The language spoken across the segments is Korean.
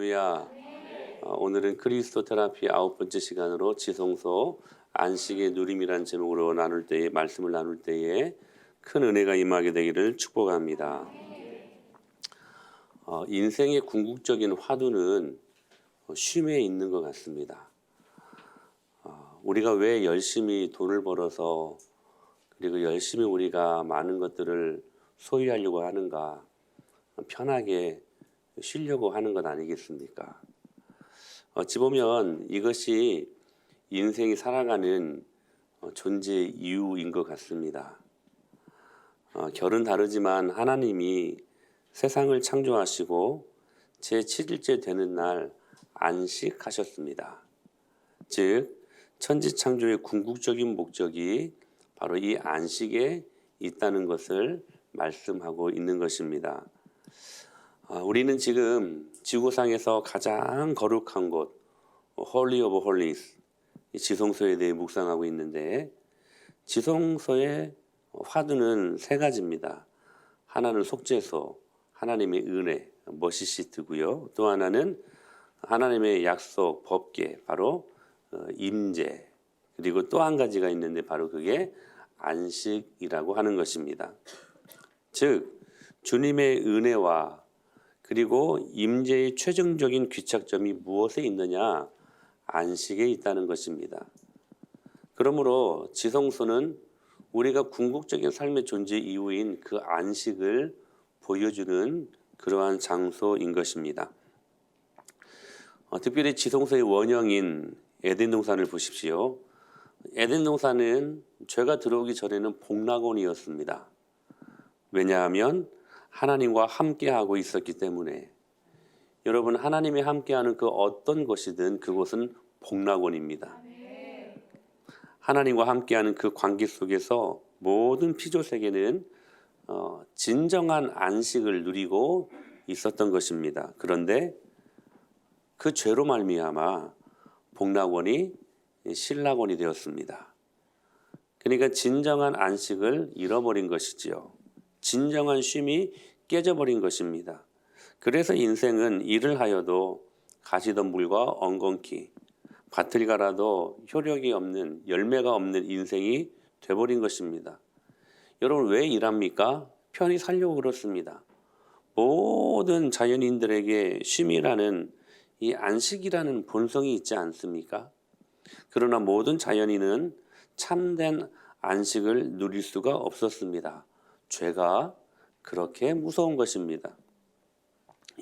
할렐루야. 오늘은 그리스도 테라피 9번째 시간으로 지성소 안식의 누림이란 제목으로 말씀을 나눌 때에 큰 은혜가 임하게 되기를 축복합니다. 인생의 궁극적인 화두는 쉼에 있는 것 같습니다. 우리가 왜 열심히 돈을 벌어서 그리고 열심히 우리가 많은 것들을 소유하려고 하는가? 편하게 쉬려고 하는 것 아니겠습니까? 어찌 보면 이것이 인생이 살아가는 존재의 이유인 것 같습니다. 결은 다르지만 하나님이 세상을 창조하시고 제7일째 되는 날 안식하셨습니다. 즉 천지창조의 궁극적인 목적이 바로 이 안식에 있다는 것을 말씀하고 있는 것입니다. 우리는 지금 지구상에서 가장 거룩한 곳 홀리 오브 홀리스 지성소에 대해 묵상하고 있는데, 지성소의 화두는 세 가지입니다. 하나는 속죄소, 하나님의 은혜, 머시시트고요. 또 하나는 하나님의 약속, 법계, 바로 임재. 그리고 또 한 가지가 있는데 바로 그게 안식이라고 하는 것입니다. 즉 주님의 은혜와 그리고 임재의 최종적인 귀착점이 무엇에 있느냐? 안식에 있다는 것입니다. 그러므로 지성소는 우리가 궁극적인 삶의 존재 이유인 그 안식을 보여주는 그러한 장소인 것입니다. 특별히 지성소의 원형인 에덴 동산을 보십시오. 에덴 동산은 죄가 들어오기 전에는 복락원이었습니다. 왜냐하면 하나님과 함께하고 있었기 때문에. 여러분, 하나님이 함께하는 그 어떤 것이든 그곳은 복락원입니다. 하나님과 함께하는 그 관계 속에서 모든 피조세계는 진정한 안식을 누리고 있었던 것입니다. 그런데 그 죄로 말미암아 복락원이 실락원이 되었습니다. 그러니까 진정한 안식을 잃어버린 것이지요. 진정한 쉼이 깨져버린 것입니다. 그래서 인생은 일을 하여도 가시덤불과 엉겅퀴, 밭을 갈아도 효력이 없는, 열매가 없는 인생이 돼버린 것입니다. 여러분, 왜 일합니까? 편히 살려고 그렇습니다. 모든 자연인들에게 쉼이라는 이 안식이라는 본성이 있지 않습니까? 그러나 모든 자연인은 참된 안식을 누릴 수가 없었습니다. 죄가 그렇게 무서운 것입니다.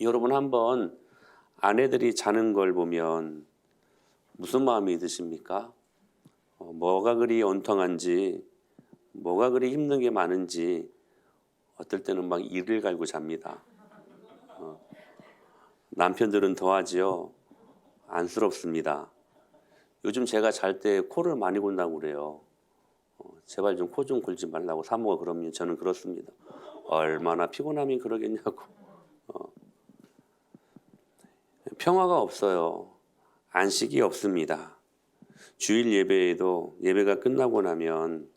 여러분, 한번 아내들이 자는 걸 보면 무슨 마음이 드십니까? 뭐가 그리 온통한지, 뭐가 그리 힘든 게 많은지 어떨 때는 막 이를 갈고 잡니다. 남편들은 더하지요. 안쓰럽습니다. 요즘 제가 잘 때 코를 많이 곤다고 그래요. 제발 좀 코 좀 골지 말라고 사모가 그러면 저는 그렇습니다. 얼마나 피곤하면 그러겠냐고. 평화가 없어요. 안식이 없습니다. 주일 예배에도 예배가 끝나고 나면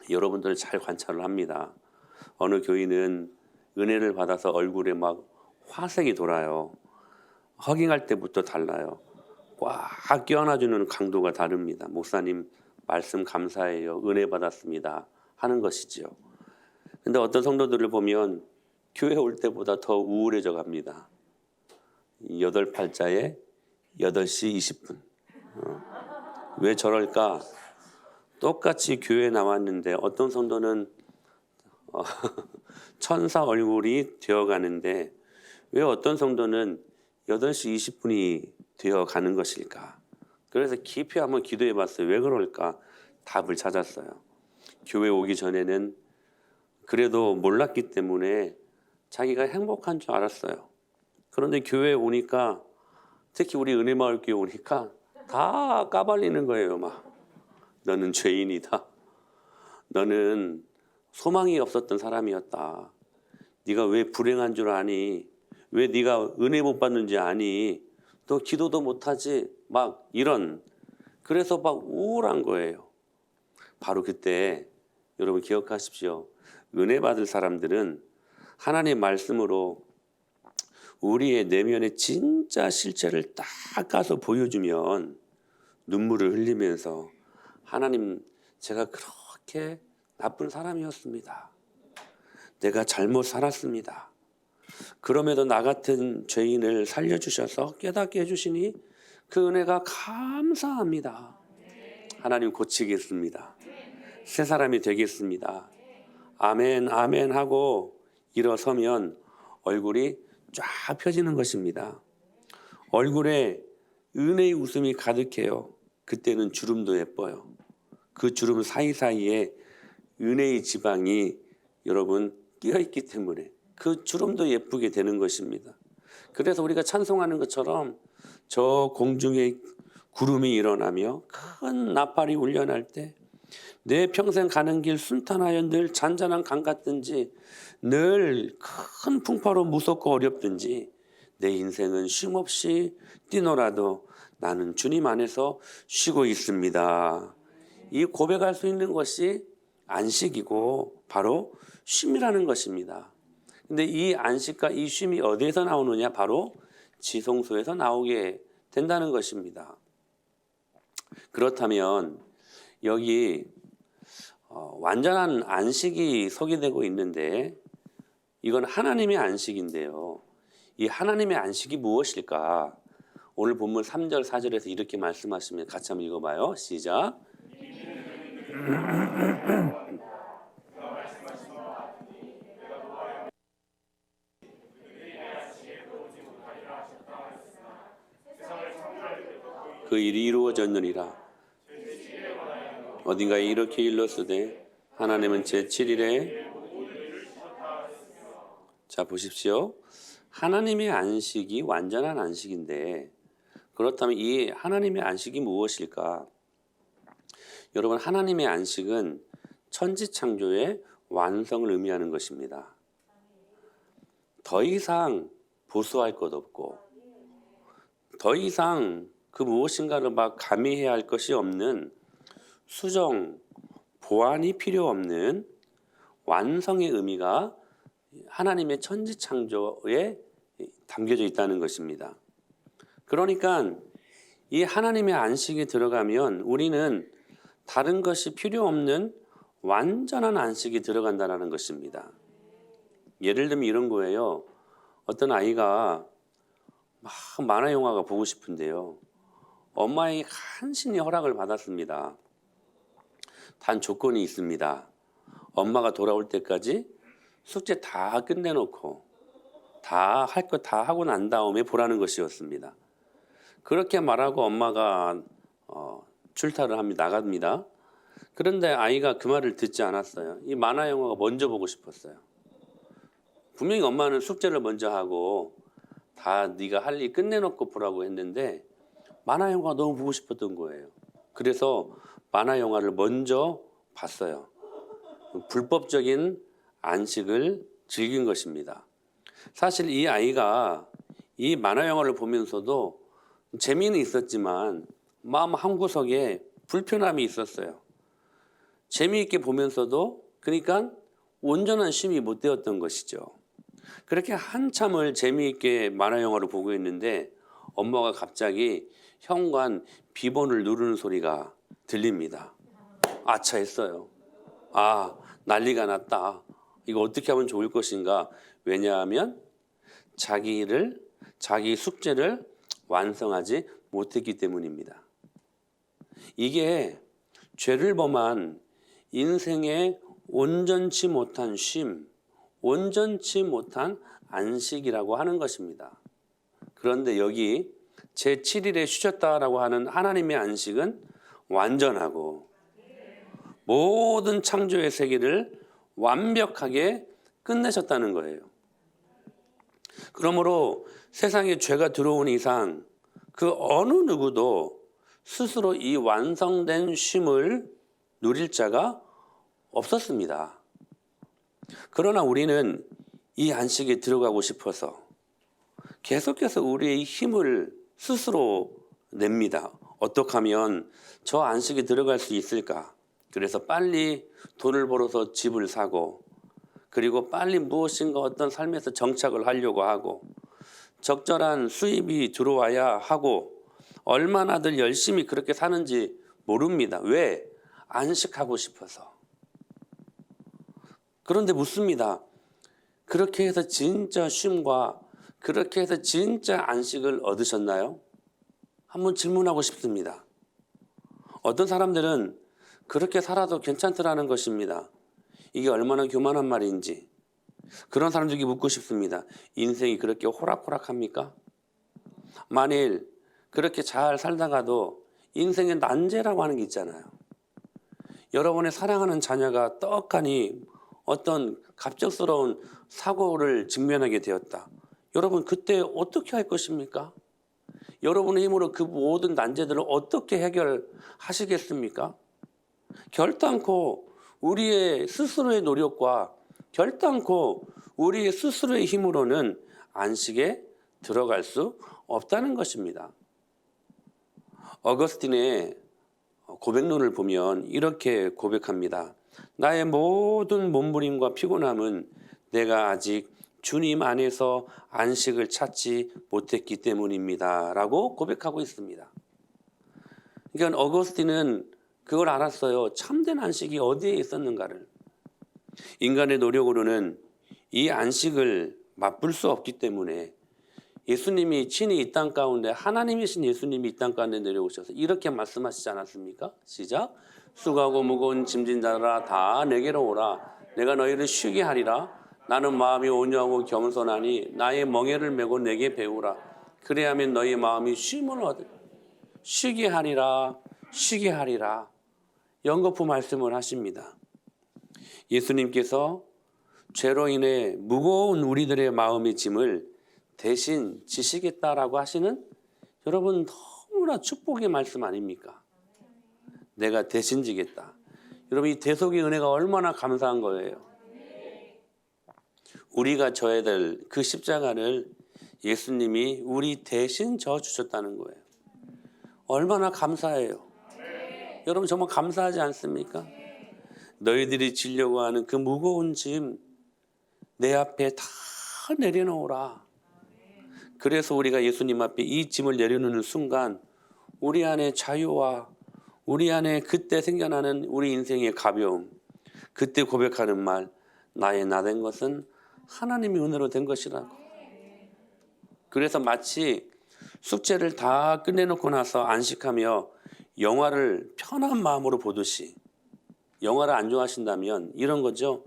여러분들 잘 관찰을 합니다. 어느 교인은 은혜를 받아서 얼굴에 막 화색이 돌아요. 허깅할 때부터 달라요. 꽉 껴안아주는 강도가 다릅니다. 목사님 말씀 감사해요. 은혜 받았습니다. 하는 것이지요. 근데 어떤 성도들을 보면 교회 올 때보다 더 우울해져 갑니다. 8팔자에 8시 20분. 왜 저럴까? 똑같이 교회에 나왔는데 어떤 성도는 천사 얼굴이 되어가는데 왜 어떤 성도는 8시 20분이 되어가는 것일까? 그래서 깊이 한번 기도해 봤어요. 왜 그럴까? 답을 찾았어요. 교회 오기 전에는 그래도 몰랐기 때문에 자기가 행복한 줄 알았어요. 그런데 교회에 오니까, 특히 우리 은혜마을교회 오니까 다 까발리는 거예요. 막 너는 죄인이다. 너는 소망이 없었던 사람이었다. 네가 왜 불행한 줄 아니? 왜 네가 은혜 못 받는지 아니? 또 기도도 못하지? 막 이런. 그래서 막 우울한 거예요. 바로 그때 여러분 기억하십시오. 은혜 받을 사람들은 하나님의 말씀으로 우리의 내면의 진짜 실체를 딱 가서 보여주면 눈물을 흘리면서 하나님, 제가 그렇게 나쁜 사람이었습니다. 내가 잘못 살았습니다. 그럼에도 나 같은 죄인을 살려주셔서 깨닫게 해주시니 그 은혜가 감사합니다. 하나님 고치겠습니다. 새 사람이 되겠습니다. 아멘, 아멘 하고 일어서면 얼굴이 쫙 펴지는 것입니다. 얼굴에 은혜의 웃음이 가득해요. 그때는 주름도 예뻐요. 그 주름 사이사이에 은혜의 지방이 여러분 끼어있기 때문에 그 주름도 예쁘게 되는 것입니다. 그래서 우리가 찬송하는 것처럼 저 공중에 구름이 일어나며 큰 나팔이 울려날 때 내 평생 가는 길 순탄하여 늘 잔잔한 강 같든지 늘 큰 풍파로 무섭고 어렵든지 내 인생은 쉼없이 뛰노라도 나는 주님 안에서 쉬고 있습니다. 이 고백할 수 있는 것이 안식이고 바로 쉼이라는 것입니다. 근데 이 안식과 이 쉼이 어디에서 나오느냐? 바로 지성소에서 나오게 된다는 것입니다. 그렇다면 여기 완전한 안식이 소개되고 있는데 이건 하나님의 안식인데요. 이 하나님의 안식이 무엇일까? 오늘 본문 3절 4절에서 이렇게 말씀하시면 같이 한번 읽어봐요. 시작. 그 일이 이루어졌느니라. 어딘가에 이렇게 일렀으되 하나님은 제7일에 자 보십시오. 하나님의 안식이 완전한 안식인데 그렇다면 이 하나님의 안식이 무엇일까? 여러분, 하나님의 안식은 천지창조의 완성을 의미하는 것입니다. 더 이상 보수할 것 없고 더 이상 그 무엇인가를 막 가미해야 할 것이 없는 수정, 보완이 필요 없는 완성의 의미가 하나님의 천지창조에 담겨져 있다는 것입니다. 그러니까 이 하나님의 안식에 들어가면 우리는 다른 것이 필요 없는 완전한 안식이 들어간다는 것입니다. 예를 들면 이런 거예요. 어떤 아이가 막 만화 영화가 보고 싶은데요. 엄마의 간신히 허락을 받았습니다. 단 조건이 있습니다. 엄마가 돌아올 때까지 숙제 다 끝내놓고 다 할 것 다 하고 난 다음에 보라는 것이었습니다. 그렇게 말하고 엄마가 출타를 합니다. 나갑니다. 그런데 아이가 그 말을 듣지 않았어요. 이 만화 영화가 먼저 보고 싶었어요. 분명히 엄마는 숙제를 먼저 하고 다 네가 할 일 끝내놓고 보라고 했는데 만화 영화가 너무 보고 싶었던 거예요. 그래서 만화 영화를 먼저 봤어요. 불법적인 안식을 즐긴 것입니다. 사실 이 아이가 이 만화 영화를 보면서도 재미는 있었지만 마음 한구석에 불편함이 있었어요. 재미있게 보면서도 그러니까 온전한 쉼이 못 되었던 것이죠. 그렇게 한참을 재미있게 만화 영화를 보고 있는데 엄마가 갑자기 현관 비번을 누르는 소리가 들립니다. 아차 했어요. 아, 난리가 났다. 이거 어떻게 하면 좋을 것인가? 왜냐하면 자기 숙제를 완성하지 못했기 때문입니다. 이게 죄를 범한 인생의 온전치 못한 쉼, 온전치 못한 안식이라고 하는 것입니다. 그런데 여기 제7일에 쉬셨다라고 하는 하나님의 안식은 완전하고 모든 창조의 세계를 완벽하게 끝내셨다는 거예요. 그러므로 세상에 죄가 들어온 이상 그 어느 누구도 스스로 이 완성된 쉼을 누릴 자가 없었습니다. 그러나 우리는 이 안식에 들어가고 싶어서 계속해서 우리의 힘을 스스로 냅니다. 어떻게 하면 저 안식에 들어갈 수 있을까? 그래서 빨리 돈을 벌어서 집을 사고 그리고 빨리 무엇인가 어떤 삶에서 정착을 하려고 하고 적절한 수입이 들어와야 하고 얼마나들 열심히 그렇게 사는지 모릅니다. 왜? 안식하고 싶어서. 그런데 묻습니다. 그렇게 해서 진짜 쉼과 그렇게 해서 진짜 안식을 얻으셨나요? 한번 질문하고 싶습니다. 어떤 사람들은 그렇게 살아도 괜찮더라는 것입니다. 이게 얼마나 교만한 말인지. 그런 사람들에게 묻고 싶습니다. 인생이 그렇게 호락호락합니까? 만일 그렇게 잘 살다가도 인생의 난제라고 하는 게 있잖아요. 여러분의 사랑하는 자녀가 떡하니 어떤 갑작스러운 사고를 직면하게 되었다. 여러분 그때 어떻게 할 것입니까? 여러분의 힘으로 그 모든 난제들을 어떻게 해결하시겠습니까? 결단코 우리의 스스로의 노력과 결단코 우리의 스스로의 힘으로는 안식에 들어갈 수 없다는 것입니다. 어거스틴의 고백론을 보면 이렇게 고백합니다. 나의 모든 몸부림과 피곤함은 내가 아직 주님 안에서 안식을 찾지 못했기 때문입니다. 라고 고백하고 있습니다. 그러니까 어거스틴은 그걸 알았어요. 참된 안식이 어디에 있었는가를. 인간의 노력으로는 이 안식을 맛볼 수 없기 때문에 예수님이 친히 이 땅 가운데 하나님이신 예수님이 이 땅 가운데 내려오셔서 이렇게 말씀하시지 않았습니까? 시작. 수고하고 무거운 짐진 자들아 다 내게로 오라. 내가 너희를 쉬게 하리라. 나는 마음이 온유하고 겸손하니 나의 멍에를 메고 내게 배우라. 그래야면 너희 마음이 쉼을 얻으. 쉬게 하리라. 쉬게 하리라. 연거푸 말씀을 하십니다. 예수님께서 죄로 인해 무거운 우리들의 마음의 짐을 대신 지시겠다라고 하시는 여러분 너무나 축복의 말씀 아닙니까? 내가 대신 지겠다. 여러분 이 대속의 은혜가 얼마나 감사한 거예요. 우리가 져야 될 그 십자가를 예수님이 우리 대신 져 주셨다는 거예요. 얼마나 감사해요. 여러분 정말 감사하지 않습니까? 너희들이 지려고 하는 그 무거운 짐 내 앞에 다 내려놓으라. 그래서 우리가 예수님 앞에 이 짐을 내려놓는 순간 우리 안에 자유와 우리 안에 그때 생겨나는 우리 인생의 가벼움, 그때 고백하는 말, 나의 나 된 것은 하나님의 은혜로 된 것이라고. 그래서 마치 숙제를 다 끝내놓고 나서 안식하며 영화를 편한 마음으로 보듯이, 영화를 안 좋아하신다면 이런 거죠.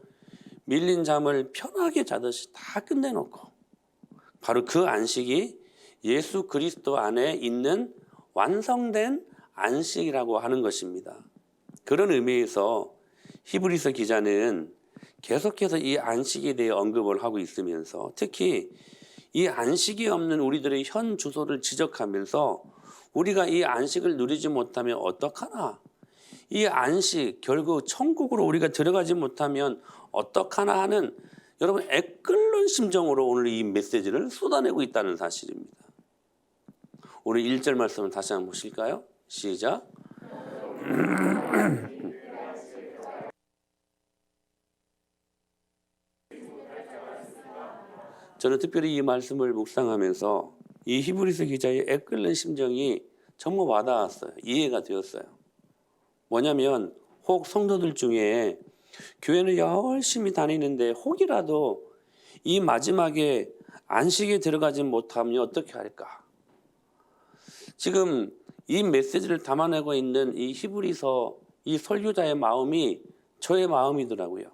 밀린 잠을 편하게 자듯이 다 끝내놓고 바로 그 안식이 예수 그리스도 안에 있는 완성된 안식이라고 하는 것입니다. 그런 의미에서 히브리서 기자는 계속해서 이 안식에 대해 언급을 하고 있으면서 특히 이 안식이 없는 우리들의 현 주소를 지적하면서 우리가 이 안식을 누리지 못하면 어떡하나? 이 안식 결국 천국으로 우리가 들어가지 못하면 어떡하나 하는 여러분 애끓는 심정으로 오늘 이 메시지를 쏟아내고 있다는 사실입니다. 우리 1절 말씀을 다시 한번 보실까요? 시작. 저는 특별히 이 말씀을 묵상하면서 이 히브리서 기자의 애끓는 심정이 정말 와닿았어요. 이해가 되었어요. 뭐냐면 혹 성도들 중에 교회는 열심히 다니는데 혹이라도 이 마지막에 안식에 들어가지 못하면 어떻게 할까? 지금 이 메시지를 담아내고 있는 이 히브리서 이 설교자의 마음이 저의 마음이더라고요.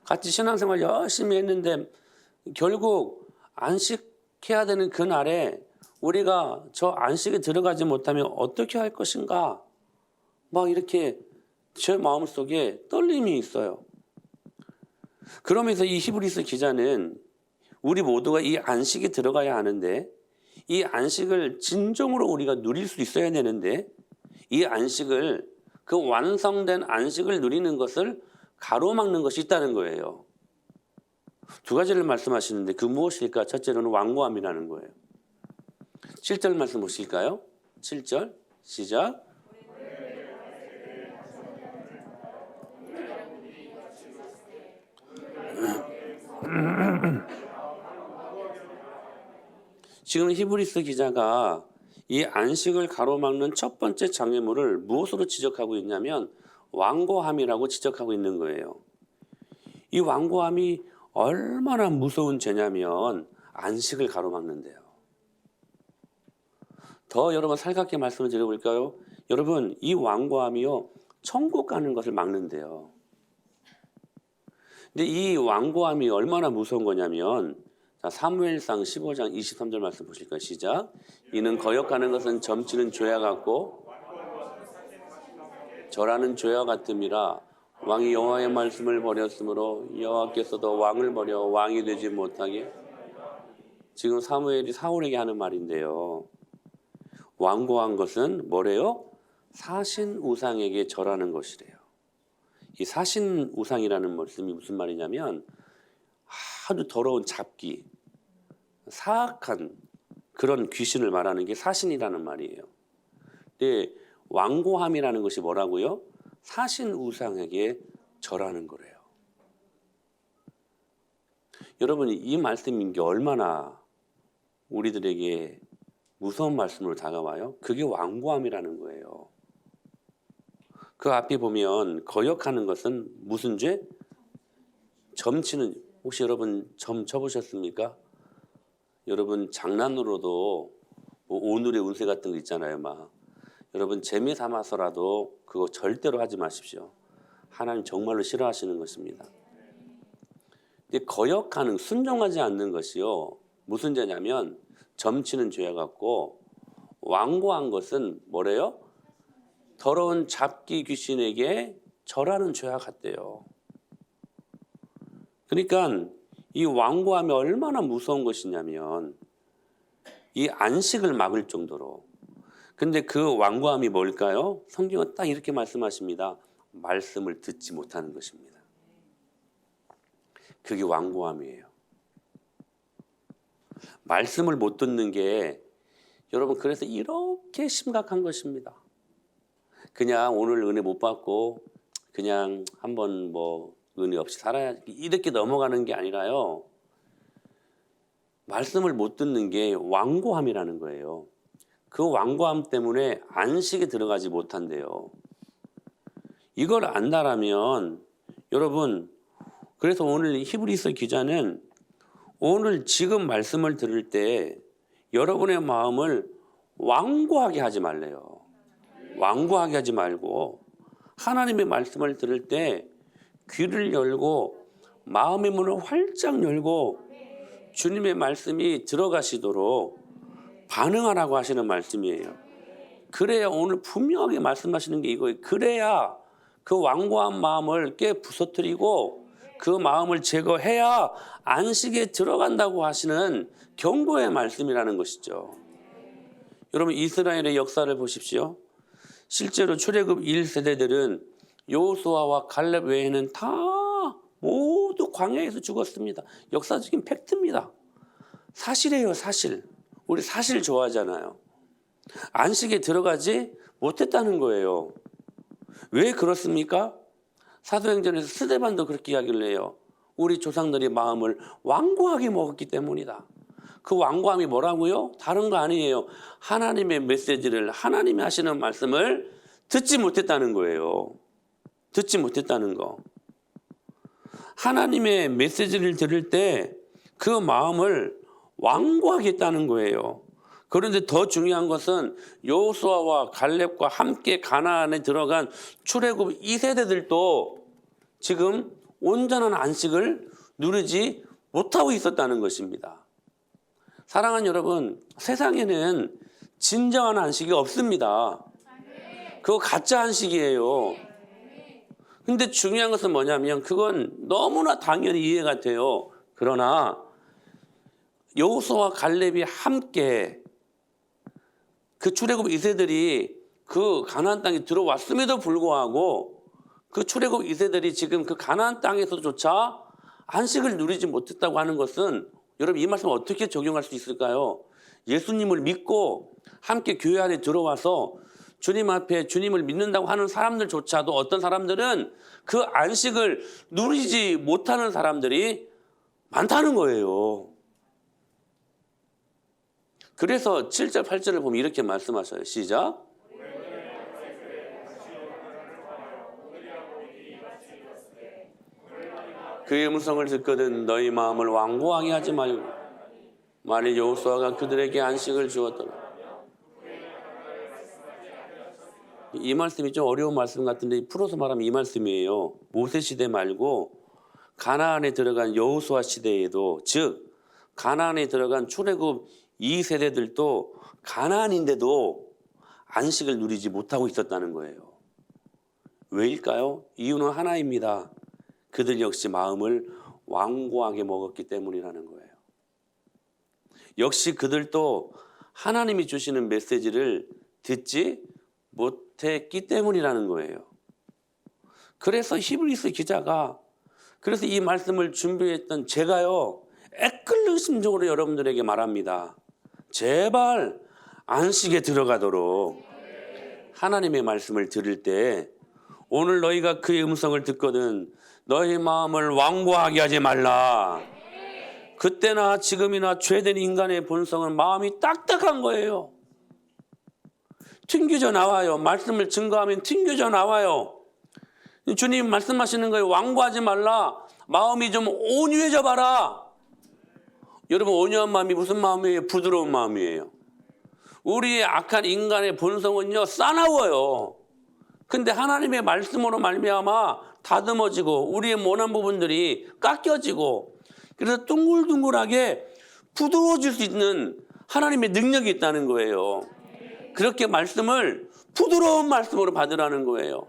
같이 신앙생활 열심히 했는데 결국 안식해야 되는 그날에 우리가 저 안식에 들어가지 못하면 어떻게 할 것인가? 막 이렇게 제 마음속에 떨림이 있어요. 그러면서 이 히브리서 기자는 우리 모두가 이 안식에 들어가야 하는데 이 안식을 진정으로 우리가 누릴 수 있어야 되는데 이 안식을 그 완성된 안식을 누리는 것을 가로막는 것이 있다는 거예요. 두 가지를 말씀하시는데 그 무엇일까? 첫째로는 완고함이라는 거예요. 7절 말씀 보실까요? 7절 시작. 지금 히브리서 기자가 이 안식을 가로막는 첫 번째 장애물을 무엇으로 지적하고 있냐면 완고함이라고 지적하고 있는 거예요. 이 완고함이 얼마나 무서운 죄냐면 안식을 가로막는데요. 더 여러분 살갑게 말씀을 드려볼까요? 여러분 이 완고함이요 천국 가는 것을 막는데요. 근데 이 완고함이 얼마나 무서운 거냐면 자, 사무엘상 15장 23절 말씀 보실까요? 시작. 이는 거역하는 것은 점치는 죄와 같고 절하는 죄와 같음이라 왕이 여호와의 말씀을 버렸으므로 여호와께서도 왕을 버려 왕이 되지 못하게. 지금 사무엘이 사울에게 하는 말인데요. 완고한 것은 뭐래요? 사신 우상에게 절하는 것이래요. 이 사신 우상이라는 말씀이 무슨 말이냐면 아주 더러운 잡기, 사악한 그런 귀신을 말하는 게 사신이라는 말이에요. 근데 완고함이라는 것이 뭐라고요? 사신 우상에게 절하는 거래요. 여러분 이 말씀인 게 얼마나 우리들에게 무서운 말씀으로 다가와요? 그게 완고함이라는 거예요. 그 앞에 보면 거역하는 것은 무슨 죄? 점치는, 혹시 여러분 점 쳐보셨습니까? 여러분 장난으로도 뭐 오늘의 운세 같은 거 있잖아요. 막 여러분 재미 삼아서라도 그거 절대로 하지 마십시오. 하나님 정말로 싫어하시는 것입니다. 근데 거역하는, 순종하지 않는 것이요 무슨 죄냐면 점치는 죄 같고, 완고한 것은 뭐래요? 더러운 잡기 귀신에게 절하는 죄와 같대요. 그러니까 이 완고함이 얼마나 무서운 것이냐면 이 안식을 막을 정도로. 근데 그 완고함이 뭘까요? 성경은 딱 이렇게 말씀하십니다. 말씀을 듣지 못하는 것입니다. 그게 완고함이에요. 말씀을 못 듣는 게 여러분 그래서 이렇게 심각한 것입니다. 그냥 오늘 은혜 못 받고 그냥 한번 뭐 은혜 없이 살아야 이렇게 넘어가는 게 아니라요. 말씀을 못 듣는 게 완고함이라는 거예요. 그 완고함 때문에 안식에 들어가지 못한대요. 이걸 안다라면 여러분, 그래서 오늘 히브리서 기자는 오늘 지금 말씀을 들을 때 여러분의 마음을 완고하게 하지 말래요. 완고하게 하지 말고 하나님의 말씀을 들을 때 귀를 열고 마음의 문을 활짝 열고 주님의 말씀이 들어가시도록 반응하라고 하시는 말씀이에요. 그래야 오늘 분명하게 말씀하시는 게 이거예요. 그래야 그 완고한 마음을 깨 부서뜨리고 그 마음을 제거해야 안식에 들어간다고 하시는 경고의 말씀이라는 것이죠. 여러분 이스라엘의 역사를 보십시오. 실제로 출애굽 1세대들은 여호수아와 갈렙 외에는 다 모두 광야에서 죽었습니다. 역사적인 팩트입니다. 사실이에요, 사실. 우리 사실 좋아하잖아요. 안식에 들어가지 못했다는 거예요. 왜 그렇습니까? 사도행전에서 스데반도 그렇게 이야기를 해요. 우리 조상들이 마음을 완고하게 먹었기 때문이다. 그 완고함이 뭐라고요? 다른 거 아니에요. 하나님의 메시지를, 하나님이 하시는 말씀을 듣지 못했다는 거예요. 듣지 못했다는 거. 하나님의 메시지를 들을 때 그 마음을 완고하게 했다는 거예요. 그런데 더 중요한 것은 여호수아와 갈렙과 함께 가나안에 들어간 출애굽 2세대들도 지금 온전한 안식을 누리지 못하고 있었다는 것입니다. 사랑하는 여러분, 세상에는 진정한 안식이 없습니다. 그거 가짜 안식이에요. 근데 중요한 것은 뭐냐면 그건 너무나 당연히 이해가 돼요. 그러나 여호수아와 갈렙이 함께 그 출애굽 2세들이 그 가나안 땅에 들어왔음에도 불구하고 그 출애굽 2세들이 지금 그 가나안 땅에서조차 안식을 누리지 못했다고 하는 것은 여러분 이 말씀 어떻게 적용할 수 있을까요? 예수님을 믿고 함께 교회 안에 들어와서 주님 앞에 주님을 믿는다고 하는 사람들조차도 어떤 사람들은 그 안식을 누리지 못하는 사람들이 많다는 거예요. 그래서 7절 8절을 보면 이렇게 말씀하셔요. 시작. 그의 음성을 듣거든 너희 마음을 완고하게 하지 말고 만일 여호수아가 그들에게 안식을 주었더라. 이 말씀이 좀 어려운 말씀 같은데 풀어서 말하면 이 말씀이에요. 모세 시대 말고 가나안에 들어간 여호수아 시대에도, 즉 가나안에 들어간 출애굽 2세대들도 가나안인데도 안식을 누리지 못하고 있었다는 거예요. 왜일까요? 이유는 하나입니다. 그들 역시 마음을 완고하게 먹었기 때문이라는 거예요. 역시 그들도 하나님이 주시는 메시지를 듣지 못했기 때문이라는 거예요. 그래서 히브리서 기자가, 그래서 이 말씀을 준비했던 제가요, 애끓는 심정으로 여러분들에게 말합니다. 제발 안식에 들어가도록 하나님의 말씀을 들을 때 오늘 너희가 그의 음성을 듣거든 너희 마음을 완고하게 하지 말라. 그때나 지금이나 죄된 인간의 본성은 마음이 딱딱한 거예요. 튕겨져 나와요. 말씀을 증거하면 튕겨져 나와요. 주님 말씀하시는 거예요. 완고하지 말라. 마음이 좀 온유해져 봐라. 여러분, 온유한 마음이 무슨 마음이에요? 부드러운 마음이에요. 우리의 악한 인간의 본성은요, 싸나워요. 근데 하나님의 말씀으로 말미암아 다듬어지고 우리의 모난 부분들이 깎여지고 그래서 둥글둥글하게 부드러워질 수 있는 하나님의 능력이 있다는 거예요. 그렇게 말씀을 부드러운 말씀으로 받으라는 거예요.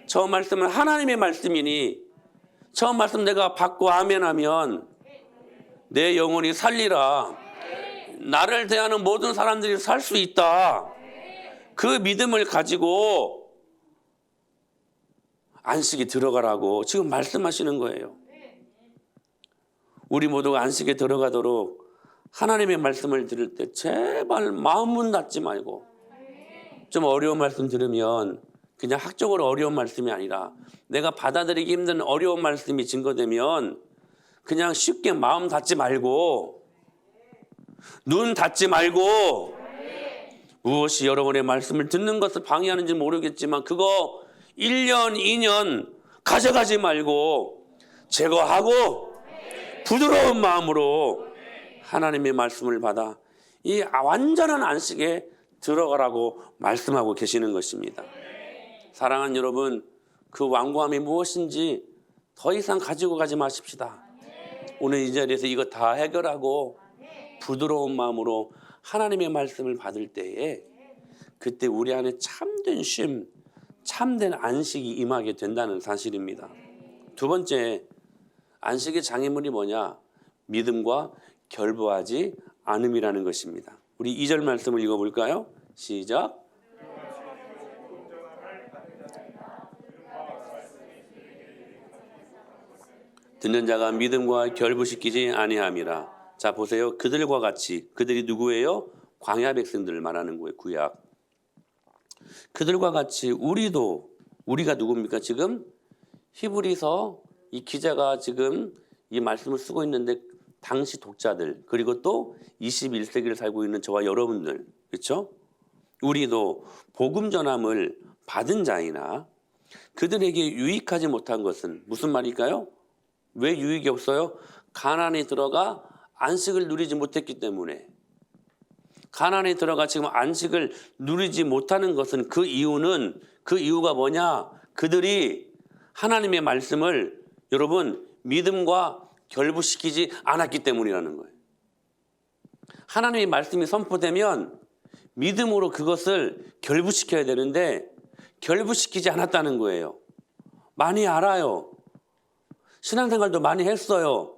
저 말씀은 하나님의 말씀이니 저 말씀 내가 받고 아멘하면 내 영혼이 살리라. 나를 대하는 모든 사람들이 살 수 있다. 그 믿음을 가지고 안식에 들어가라고 지금 말씀하시는 거예요. 우리 모두가 안식에 들어가도록 하나님의 말씀을 들을 때 제발 마음문 닫지 말고, 좀 어려운 말씀 들으면 그냥 학적으로 어려운 말씀이 아니라 내가 받아들이기 힘든 어려운 말씀이 증거되면 그냥 쉽게 마음 닫지 말고 눈 닫지 말고, 무엇이 여러분의 말씀을 듣는 것을 방해하는지 모르겠지만 그거 1년, 2년 가져가지 말고 제거하고 부드러운 마음으로 하나님의 말씀을 받아 이 완전한 안식에 들어가라고 말씀하고 계시는 것입니다. 사랑하는 여러분, 그 완고함이 무엇인지 더 이상 가지고 가지 마십시다. 오늘 이 자리에서 이거 다 해결하고 부드러운 마음으로 하나님의 말씀을 받을 때에 그때 우리 안에 참된 쉼, 참된 안식이 임하게 된다는 사실입니다. 두 번째, 안식의 장애물이 뭐냐? 믿음과 결부하지 않음이라는 것입니다. 우리 2절 말씀을 읽어볼까요? 시작. 듣는 자가 믿음과 결부시키지 아니함이라. 자, 보세요. 그들과 같이, 그들이 누구예요? 광야 백성들을 말하는 거예요. 구약. 그들과 같이 우리가 누굽니까? 지금 히브리서 이 기자가 지금 이 말씀을 쓰고 있는데 당시 독자들, 그리고 또 21세기를 살고 있는 저와 여러분들, 그렇죠? 우리도 복음 전함을 받은 자이나 그들에게 유익하지 못한 것은 무슨 말일까요? 왜 유익이 없어요? 가나안에 들어가 안식을 누리지 못했기 때문에. 가나안에 들어가 지금 안식을 누리지 못하는 것은 그 이유가 뭐냐? 그들이 하나님의 말씀을 여러분 믿음과 결부시키지 않았기 때문이라는 거예요. 하나님의 말씀이 선포되면 믿음으로 그것을 결부시켜야 되는데 결부시키지 않았다는 거예요. 많이 알아요. 신앙생활도 많이 했어요.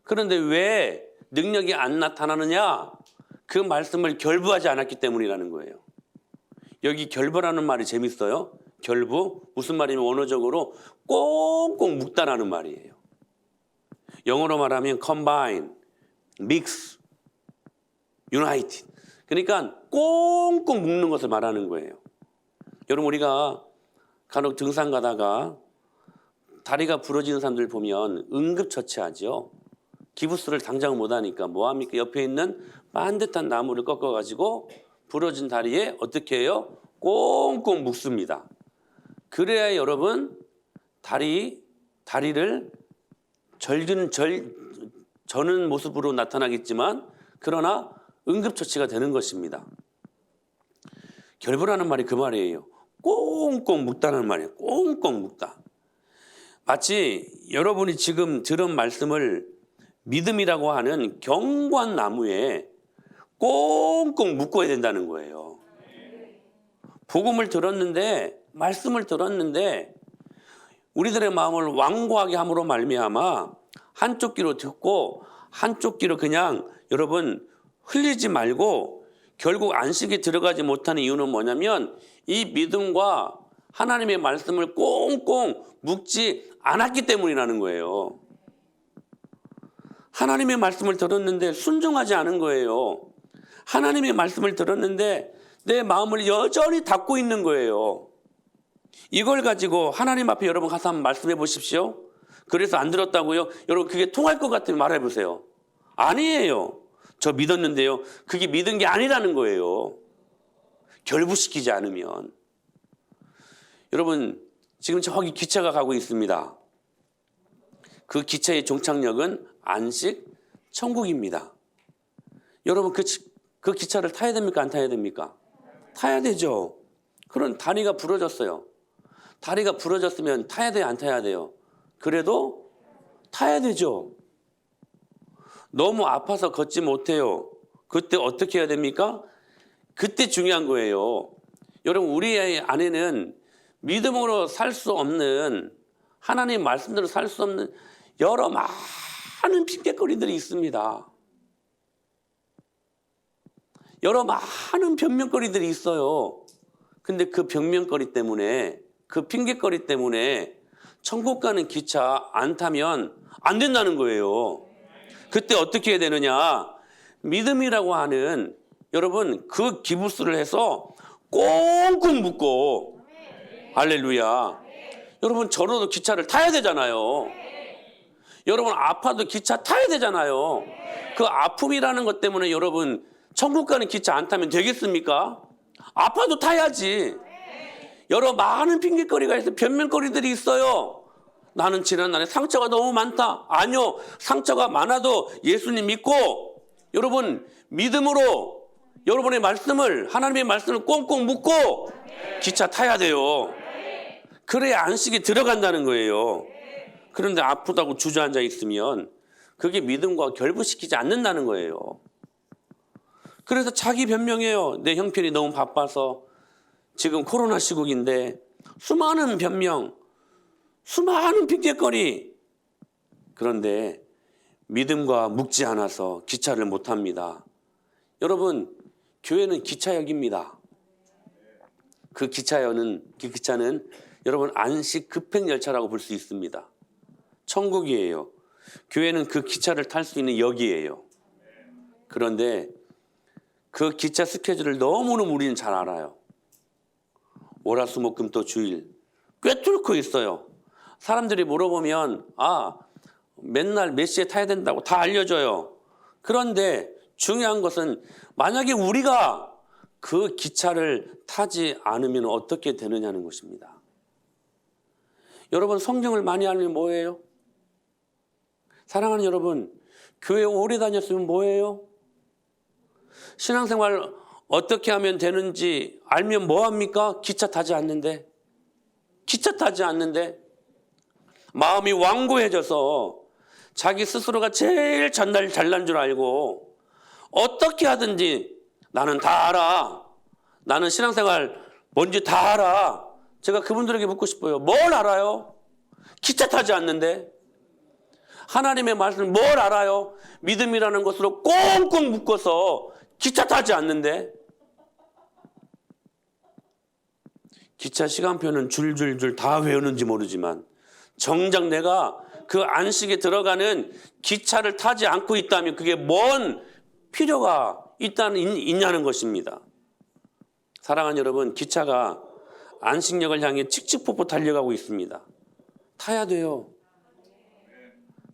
그런데 왜 능력이 안 나타나느냐? 그 말씀을 결부하지 않았기 때문이라는 거예요. 여기 결부라는 말이 재밌어요. 결부, 무슨 말이냐면 원어적으로 꽁꽁 묶다라는 말이에요. 영어로 말하면 combine, mix, unite. 그러니까 꽁꽁 묶는 것을 말하는 거예요. 여러분, 우리가 간혹 등산 가다가 다리가 부러지는 사람들 보면 응급처치하죠. 기부스를 당장 못하니까 뭐합니까? 옆에 있는 반듯한 나무를 꺾어가지고 부러진 다리에 어떻게 해요? 꽁꽁 묶습니다. 그래야 여러분 다리를 저는 모습으로 나타나겠지만 그러나 응급처치가 되는 것입니다. 결부라는 말이 그 말이에요. 꽁꽁 묶다는 말이에요. 꽁꽁 묶다. 마치 여러분이 지금 들은 말씀을 믿음이라고 하는 경관나무에 꽁꽁 묶어야 된다는 거예요. 복음을 들었는데, 말씀을 들었는데 우리들의 마음을 완고하게 함으로 말미암아 한쪽 귀로 듣고 한쪽 귀로 그냥 여러분 흘리지 말고 결국 안식에 들어가지 못하는 이유는 뭐냐면 이 믿음과 하나님의 말씀을 꽁꽁 묶지 않았기 때문이라는 거예요. 하나님의 말씀을 들었는데 순종하지 않은 거예요. 하나님의 말씀을 들었는데 내 마음을 여전히 닫고 있는 거예요. 이걸 가지고 하나님 앞에 여러분 가서 한번 말씀해 보십시오. 그래서 안 들었다고요? 여러분 그게 통할 것 같으면 말해 보세요. 아니에요. 저 믿었는데요. 그게 믿은 게 아니라는 거예요. 결부시키지 않으면. 여러분 지금 저기 기차가 가고 있습니다. 그 기차의 종착역은 안식 천국입니다. 여러분 그 기차를 타야 됩니까? 안 타야 됩니까? 타야 되죠. 그런 다리가 부러졌어요. 다리가 부러졌으면 타야 돼요? 안 타야 돼요? 그래도 타야 되죠. 너무 아파서 걷지 못해요. 그때 어떻게 해야 됩니까? 그때 중요한 거예요. 여러분 우리 안에는 믿음으로 살 수 없는 하나님 말씀대로 살 수 없는 여러 많은 핑계거리들이 있습니다. 여러 많은 변명거리들이 있어요. 근데 그 변명거리 때문에 그 핑계거리 때문에 천국 가는 기차 안 타면 안 된다는 거예요. 그때 어떻게 해야 되느냐? 믿음이라고 하는 여러분 그 기부스를 해서 꽁꽁 묶고 할렐루야. 여러분 저러도 기차를 타야 되잖아요. 여러분 아파도 기차 타야 되잖아요. 그 아픔이라는 것 때문에 여러분 천국 가는 기차 안 타면 되겠습니까? 아파도 타야지. 여러 많은 핑계거리가 있어요. 변명거리들이 있어요. 나는 지난날에 상처가 너무 많다. 아니요. 상처가 많아도 예수님 믿고 여러분 믿음으로 여러분의 말씀을 하나님의 말씀을 꽁꽁 묶고 기차 타야 돼요. 그래야 안식에 들어간다는 거예요. 그런데 아프다고 주저앉아 있으면 그게 믿음과 결부시키지 않는다는 거예요. 그래서 자기 변명해요. 내 형편이 너무 바빠서 지금 코로나 시국인데 수많은 변명, 수많은 핑계거리. 그런데 믿음과 묶지 않아서 기차를 못 탑니다. 여러분 교회는 기차역입니다. 그 기차는 여러분 안식 급행열차라고 볼 수 있습니다. 천국이에요. 교회는 그 기차를 탈 수 있는 역이에요. 그런데 그 기차 스케줄을 너무너무 우리는 잘 알아요. 월화수목금토 주일 꿰뚫고 있어요. 사람들이 물어보면 맨날 몇 시에 타야 된다고 다 알려줘요. 그런데 중요한 것은 만약에 우리가 그 기차를 타지 않으면 어떻게 되느냐는 것입니다. 여러분 성경을 많이 알면 뭐예요? 사랑하는 여러분 교회 오래 다녔으면 뭐예요? 신앙생활 어떻게 하면 되는지 알면 뭐합니까? 기차 타지 않는데 마음이 완고해져서 자기 스스로가 제일 잘난 줄 알고 어떻게 하든지 나는 다 알아. 나는 신앙생활 뭔지 다 알아. 제가 그분들에게 묻고 싶어요. 뭘 알아요? 기차 타지 않는데. 하나님의 말씀을 뭘 알아요? 믿음이라는 것으로 꽁꽁 묶어서 기차 타지 않는데. 기차 시간표는 줄줄줄 다 외우는지 모르지만 정작 내가 그 안식에 들어가는 기차를 타지 않고 있다면 그게 뭔 필요가 있냐는 것입니다. 사랑하는 여러분, 기차가 안식역을 향해 칙칙폭폭 달려가고 있습니다.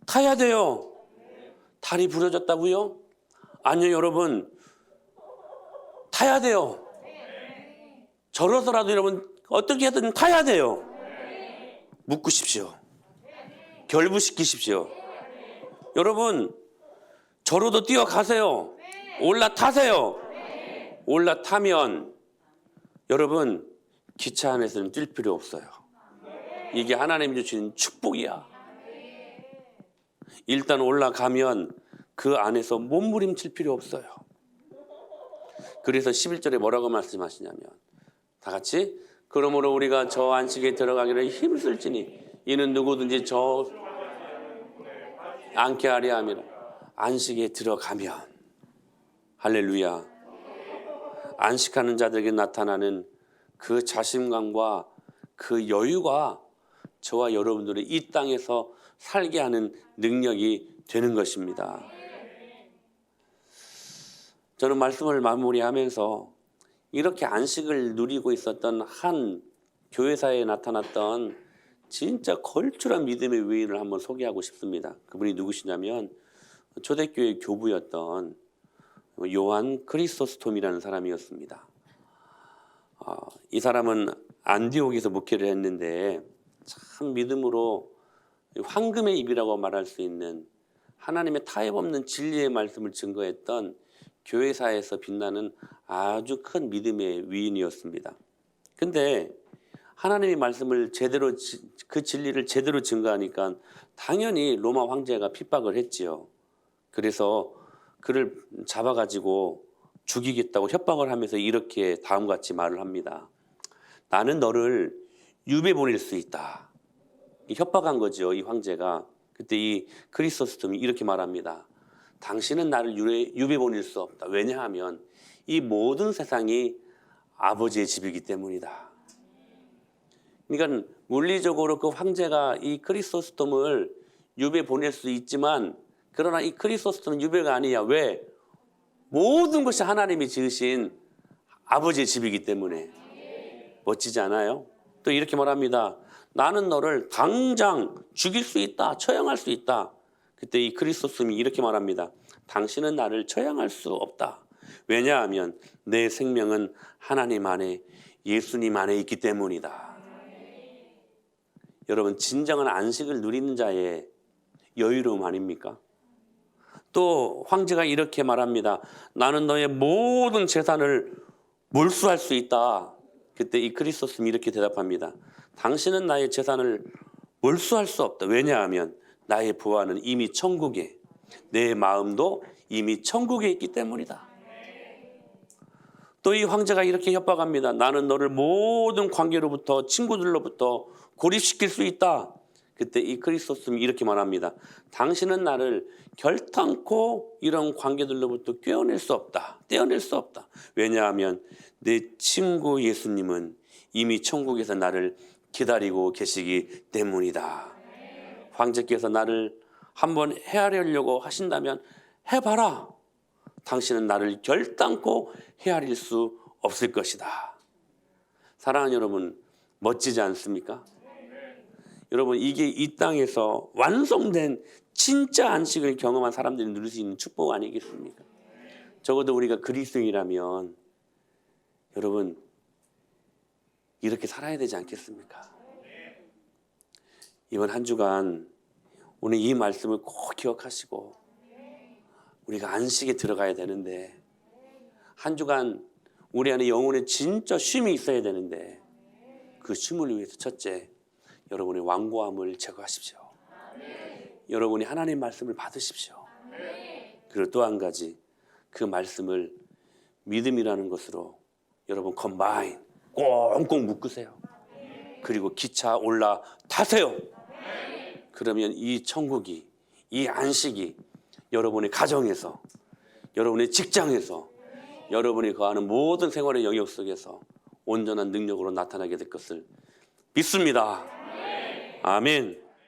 타야 돼요. 다리 부러졌다고요? 아니요, 여러분. 타야 돼요. 저러서라도 여러분 어떻게 하든 타야 돼요. 묶으십시오. 결부시키십시오. 여러분, 저로도 뛰어가세요. 올라타세요. 올라타면 여러분 기차 안에서는 뛸 필요 없어요. 이게 하나님이 주시는 축복이야. 일단 올라가면 그 안에서 몸부림칠 필요 없어요. 그래서 11절에 뭐라고 말씀하시냐면 다 같이 그러므로 우리가 저 안식에 들어가기를 힘쓸지니 이는 누구든지 저 않게 하려 함이라. 안식에 들어가면 할렐루야. 안식하는 자들에게 나타나는 그 자신감과 그 여유가 저와 여러분들이 이 땅에서 살게 하는 능력이 되는 것입니다. 저는 말씀을 마무리하면서 이렇게 안식을 누리고 있었던 한 교회사에 나타났던 진짜 걸출한 믿음의 위인을 한번 소개하고 싶습니다. 그분이 누구시냐면 초대교회 교부였던 요한 크리소스톰이라는 사람이었습니다. 이 사람은 안디옥에서 목회를 했는데 참 믿음으로 황금의 입이라고 말할 수 있는 하나님의 타협 없는 진리의 말씀을 증거했던 교회사에서 빛나는 아주 큰 믿음의 위인이었습니다. 근데 하나님의 말씀을 제대로 그 진리를 제대로 증거하니까 당연히 로마 황제가 핍박을 했지요. 그래서 그를 잡아가지고 죽이겠다고 협박을 하면서 이렇게 다음과 같이 말을 합니다. 나는 너를 유배 보낼 수 있다. 협박한 거죠, 이 황제가. 그때 이 크리소스톰이 이렇게 말합니다. 당신은 나를 유배 보낼 수 없다. 왜냐하면 이 모든 세상이 아버지의 집이기 때문이다. 그러니까 물리적으로 그 황제가 이 크리소스톰을 유배 보낼 수 있지만 그러나 이 크리소스톰은 유배가 아니야. 왜? 모든 것이 하나님이 지으신 아버지의 집이기 때문에. 멋지지 않아요? 또 이렇게 말합니다. 나는 너를 당장 죽일 수 있다. 처형할 수 있다. 그때 이 크리소스톰이 이렇게 말합니다. 당신은 나를 처형할 수 없다. 왜냐하면 내 생명은 하나님 안에 예수님 안에 있기 때문이다. 여러분, 진정한 안식을 누리는 자의 여유로움 아닙니까? 또 황제가 이렇게 말합니다. 나는 너의 모든 재산을 몰수할 수 있다. 그때 이 크리소스톰이 이렇게 대답합니다. 당신은 나의 재산을 몰수할 수 없다. 왜냐하면 나의 부활은 이미 천국에, 내 마음도 이미 천국에 있기 때문이다. 또 이 황제가 이렇게 협박합니다. 나는 너를 모든 관계로부터, 친구들로부터 고립시킬 수 있다. 그때 이 크리소스톰이 이렇게 말합니다. 당신은 나를 결탄코 이런 관계들로부터 떼어낼 수 없다. 왜냐하면 내 친구 예수님은 이미 천국에서 나를 기다리고 계시기 때문이다. 황제께서 나를 한번 헤아리려고 하신다면 해봐라. 당신은 나를 결단코 헤아릴 수 없을 것이다. 사랑하는 여러분, 멋지지 않습니까? 여러분, 이게 이 땅에서 완성된 진짜 안식을 경험한 사람들이 누릴 수 있는 축복 아니겠습니까? 적어도 우리가 그리스도인이라면 여러분 이렇게 살아야 되지 않겠습니까? 이번 한 주간 오늘 이 말씀을 꼭 기억하시고 우리가 안식에 들어가야 되는데 한 주간 우리 안에 영혼에 진짜 쉼이 있어야 되는데 그 쉼을 위해서 첫째, 여러분의 완고함을 제거하십시오. 여러분이 하나님의 말씀을 받으십시오. 그리고 또 한 가지, 그 말씀을 믿음이라는 것으로 여러분 컴바인 꽁꽁 묶으세요. 그리고 기차 올라타세요. 그러면 이 천국이, 이 안식이 여러분의 가정에서, 여러분의 직장에서, 여러분이 거하는 모든 생활의 영역 속에서 온전한 능력으로 나타나게 될 것을 믿습니다. 아멘.